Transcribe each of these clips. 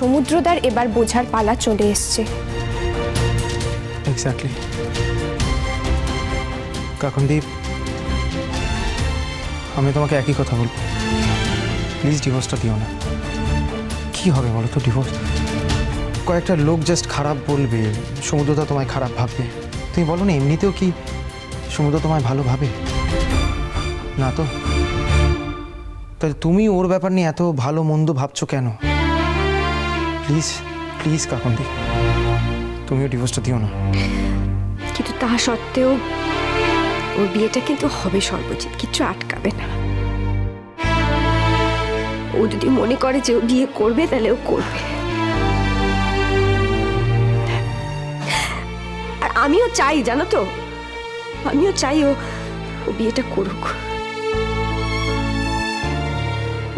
সমুদ্রদার এবার বোঝার পালা চলে এসছে। এক্স্যাক্টলি। কাকনদীপ, আমি তোমাকে একই কথা বলবো, প্লিজ ডিভোর্সটা দিও না। কি হবে বলো তো ডিভোর্স? কয়েকটা লোক জাস্ট খারাপ বলবে, সমুদ্রদা তোমায় খারাপ ভাববে। তুমি বলো না এমনিতেও কি সমুদ্র তোমায় ভালো ভাবে না? তো তাহলে তুমি ওর ব্যাপার নিয়ে এত ভালো মন্দ ভাবছো কেন? প্লিজ প্লিজ কাকনদীপ, তুমিও ডিভোর্সটা দিও না। কিন্তু তা সত্ত্বেও ওর বিয়েটা কিন্তু হবে সর্বজিৎ, কিচ্ছু আটকাবে না। ও যদি মনে করে যে ও বিয়ে করবে তাহলে ও করবে। আর আমিও চাই, জানো তো, আমিও চাই ও বিয়েটা করুক।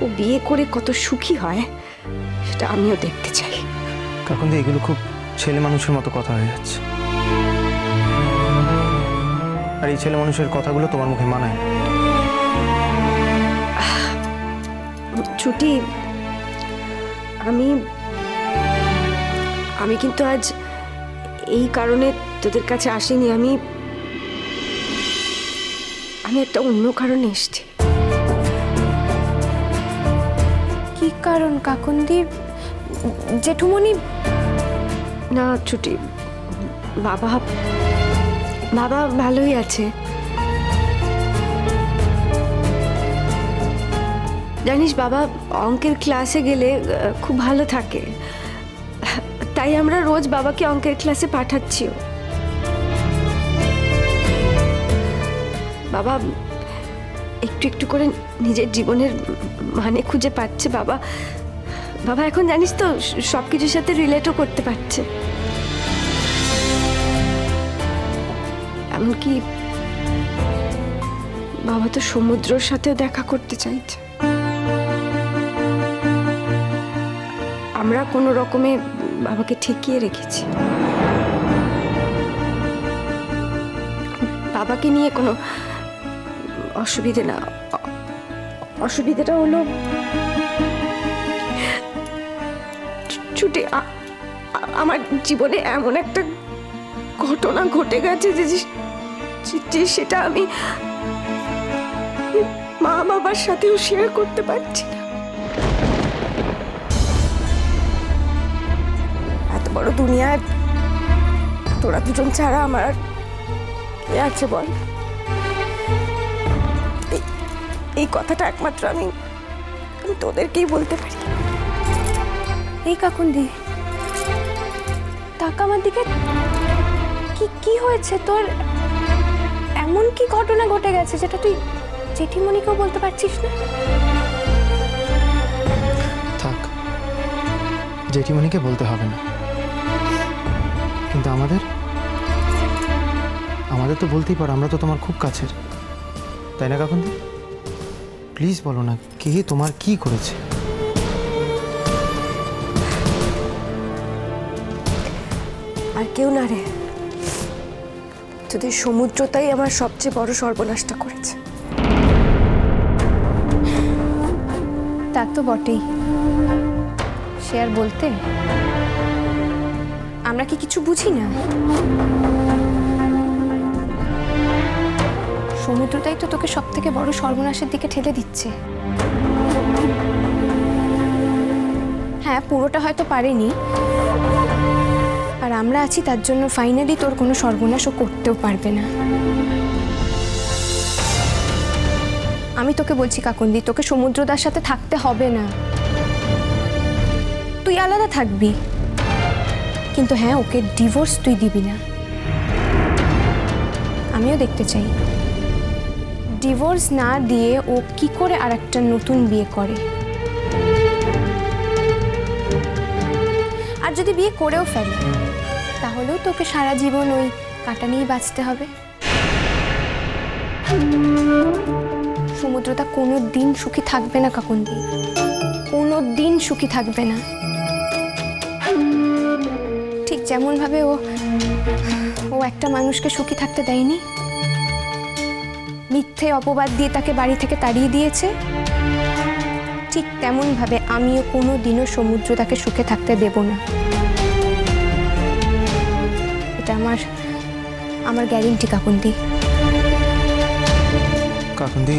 ও বিয়ে করে কত সুখী হয় সেটা আমিও দেখতে চাই। কাকনদীপ, এগুলো খুব ছেলে মানুষের মতো কথা হয়ে যাচ্ছে, আর এই ছেলে মানুষের কথাগুলো তোমার মুখে মানায়। ছুটি, আমি কিন্তু আজ এই কারণে তোদের কাছে আসিনি। আমি একটা অন্য কারণে এসেছি। কি কারণ কাকনদীপ? জেঠুমনি? না ছুটি, বাবা ভালোই আছে। জানিস, বাবা অঙ্কের ক্লাসে গেলে খুব ভালো থাকে, তাই আমরা রোজ বাবাকে অঙ্কের ক্লাসে পাঠাচ্ছিও। বাবা একটু একটু করে নিজের জীবনের মানে খুঁজে পাচ্ছে। বাবা এখন জানিস তো সবকিছুর সাথে রিলেটও করতে পারছে। এমনকি বাবা তো সমুদ্রের সাথেও দেখা করতে চাইছে। আমরা কোনো রকমে বাবাকে ঠেকিয়ে রেখেছি। বাবাকে নিয়ে কোনো অসুবিধে না। অসুবিধাটা হলো ছুটি, আমার জীবনে এমন একটা ঘটনা ঘটে গেছে যে সেটা আমি মা বাবার সাথেও শেয়ার করতে পারছি না। এত বড় দুনিয়ায় তোরা দুজন ছাড়া আমার আর কে আছে বল? এই কথাটা একমাত্র আমি তোদেরকেই বলতে পারি। এই কাকুন্দি, তাকা আমার দিকে। কি হয়েছে তোর? এমন কি ঘটনা ঘটে গেছে যেটা তুই জেঠিমণিকেও বলতে পারছিস না? থাক, জেঠিমণিকে বলতে হবে না, কিন্তু আমাদের তো বলতেই পারো। আমরা তো তোমার খুব কাছের, তাই না কাকনদীপ? প্লিজ বলো না, কে তোমার কি করেছে? আর কেউ না রে, যদি সমুদ্রটাই আমার সবচেয়ে বড় সর্বনাশটা করেছে। তা তো বটেই, সে আর বলতে। আমরা কি কিছু বুঝি না? সমুদ্রটাই তো তোকে সব থেকে বড় সর্বনাশের দিকে ঠেলে দিচ্ছে। হ্যাঁ, পুরোটা হয়তো পারেনি, আর আমরা আছি তার জন্য ফাইনালি তোর কোনো সর্বনাশও করতেও পারবে না। আমি তোকে বলছি কাকন্দি, তোকে সমুদ্রদার সাথে থাকতে হবে না, তুই আলাদা থাকবি। কিন্তু হ্যাঁ, ওকে ডিভোর্স তুই দিবি না। আমিও দেখতে চাই ডিভোর্স না দিয়ে ও কি করে আর একটা নতুন বিয়ে করে। আর যদি বিয়ে করেও ফেলে, তাহলেও তোকে সারা জীবন ওই কাঁটা নিয়েই বাঁচতে হবে। সমুদ্রটা কোনো দিন সুখী থাকবে না কাকন্দি, কোনো দিন সুখী থাকবে না। ঠিক যেমন ভাবে ও একটা মানুষকে সুখী থাকতে দেয়নি, মিথ্যে অপবাদ দিয়ে তাকে বাড়ি থেকে তাড়িয়ে দিয়েছে, ঠিক তেমনভাবে আমিও কোনো দিনও সমুদ্রতাকে সুখে থাকতে দেব না। এটা আমার গ্যারেন্টি কাকুন্দি। কাকুন্দি,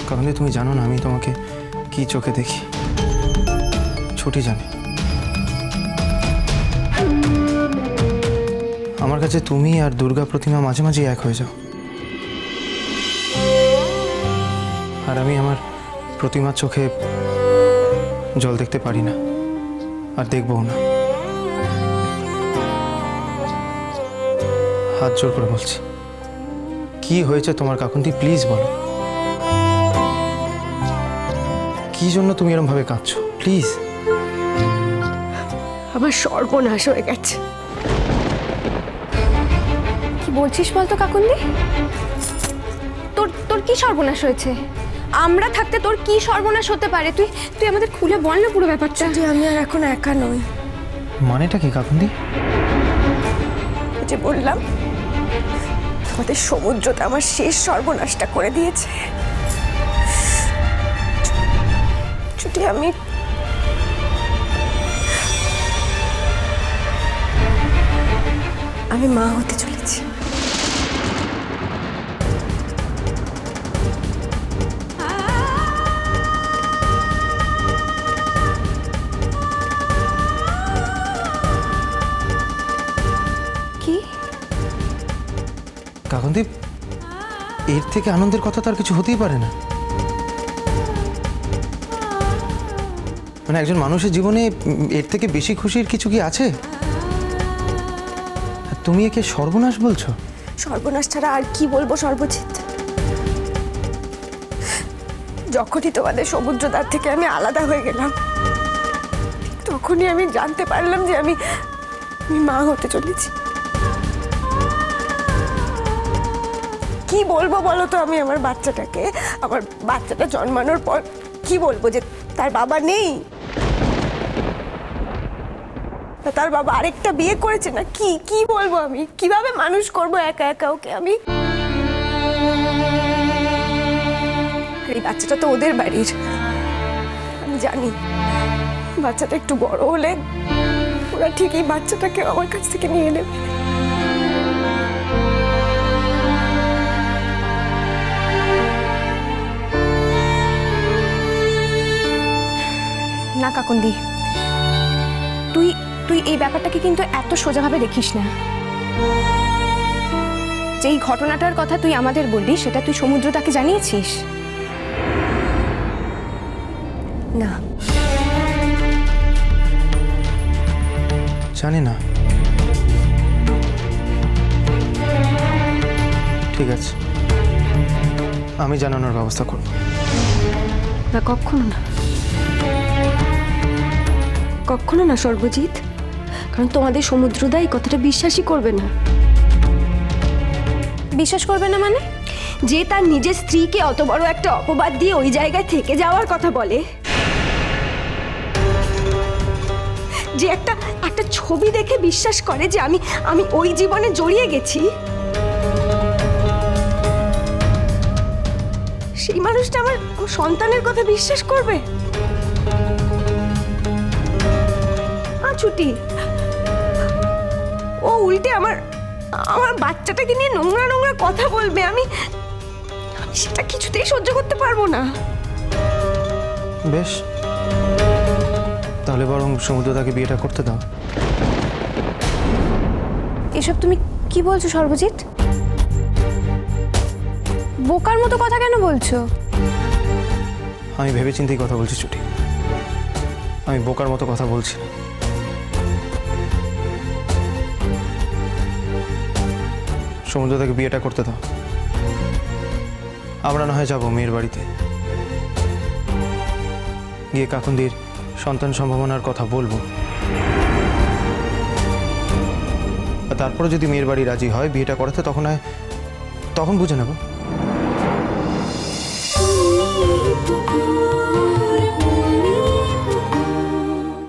কাকুন্দি তুমি জানো না আমি তোমাকে কি চোখে দেখি। ছুটি জানে আমার কাছে তুমি আর দুর্গা প্রতিমা মাঝে মাঝে এক হয়ে যাও, আর আমি আমার প্রতিমার চোখে জল দেখতে পারি না, আর দেখবও না। হাত জোর করে বলছি, কি হয়েছে তোমার কাকুন্দি, প্লিজ বলো। কি জন্য তুমি এরকম ভাবে কাঁদছো, প্লিজ। আমার সর্বনাশ হয়ে গেছে। কি বলছিস বলতো কাকুন্দি? তোর কি সর্বনাশ হয়েছে? আমরা থাকতে তোর কি সর্বনাশ হতে পারে? তুই আমাদের খুলে বল না পুরো ব্যাপারটা। যে আমি আর এখন একা নই। মানেটা কি কাকুন্দি? যে বললাম আমাদের সমুদ্রতে আমার শেষ সর্বনাশটা করে দিয়েছে। ছুটি, আমি মা হতে চলেছি। কি? কাকুন্দি, এর থেকে আনন্দের কথা তো আর কিছু হতেই পারে না। মানে একজন মানুষের জীবনে এর থেকে বেশি খুশির কিছু কি আছে? আর তুমি একে সর্বনাশ বলছো? সর্বনাশ ছাড়া আর কি বলবো সর্বজিৎ? যখনই তোমাদের সমুদ্রদ্বার থেকে আমি আলাদা হয়ে গেলাম, তখনই আমি জানতে পারলাম যে আমি মা হতে চলেছি। কি বলবো বলো তো আমি আমার বাচ্চাটাকে? আমার বাচ্চাটা জন্মানোর পর কি বলবো? যে তার বাবা নেই, তার বাবা আরেকটা বিয়ে করেছে না? কি বলবো আমি? কিভাবে মানুষ করবো একা একা ওকে আমি? এই বাচ্চাটা তো ওদের বাড়ির, আমি জানি। বাচ্চাটা একটু বড় হলে ওরা ঠিকই বাচ্চাটাকে আমার কাছ থেকে নিয়ে নেবে। না কাকুন্দি, তুই এই ব্যাপারটাকে কিন্তু এত সোজাভাবে দেখিস না। যেই ঘটনাটার কথা তুই আমাদের বললি সেটা তুই সমুদ্রতাকে জানিয়েছিস? না, জানি না। ঠিক আছে, আমি জানানোর ব্যবস্থা করব। না, কখনো না, কখনো না সর্বজিৎ। কারণ তোমাদের সমুদ্রদা এই কথাটা বিশ্বাসই করবে না। বিশ্বাস করবে না মানে? যে তার নিজের স্ত্রীকে অত বড় একটা অপবাদ দিয়ে ওই জায়গায় থেকে যাওয়ার কথা বলে, যে একটা ছবি দেখে বিশ্বাস করে যে আমি ওই জীবনে জড়িয়ে গেছি, সেই মানুষটা আমার সন্তানের কথা বিশ্বাস করবে? ছুটি, ও উল্টে আমার বাচ্চাটাকে নিয়ে নোংরা নোংরা কথা বলবে। আমি সেটা কিছুতেই সহ্য করতে পারবো না। বেশ, তাহলে বরং সমুদ্রদাকে বিয়েটা করতে দাও। এসব তুমি কি বলছো সর্বজিৎ? বোকার মতো কথা কেন বলছো? আমি ভেবেচিন্তেই কথা বলছি ছুটি, আমি বোকার মতো কথা বলছি না। সমুদ্রদাকে বিয়েটা করতে দাও। আমরা না হয় যাবো মেয়ের বাড়িতে, গিয়ে কাকুন্দির সন্তান সম্ভাবনার কথা বলবো। আর তারপরে যদি মেয়ের বাড়ি রাজি হয় বিয়েটা করাতে, তখন বুঝে নেব।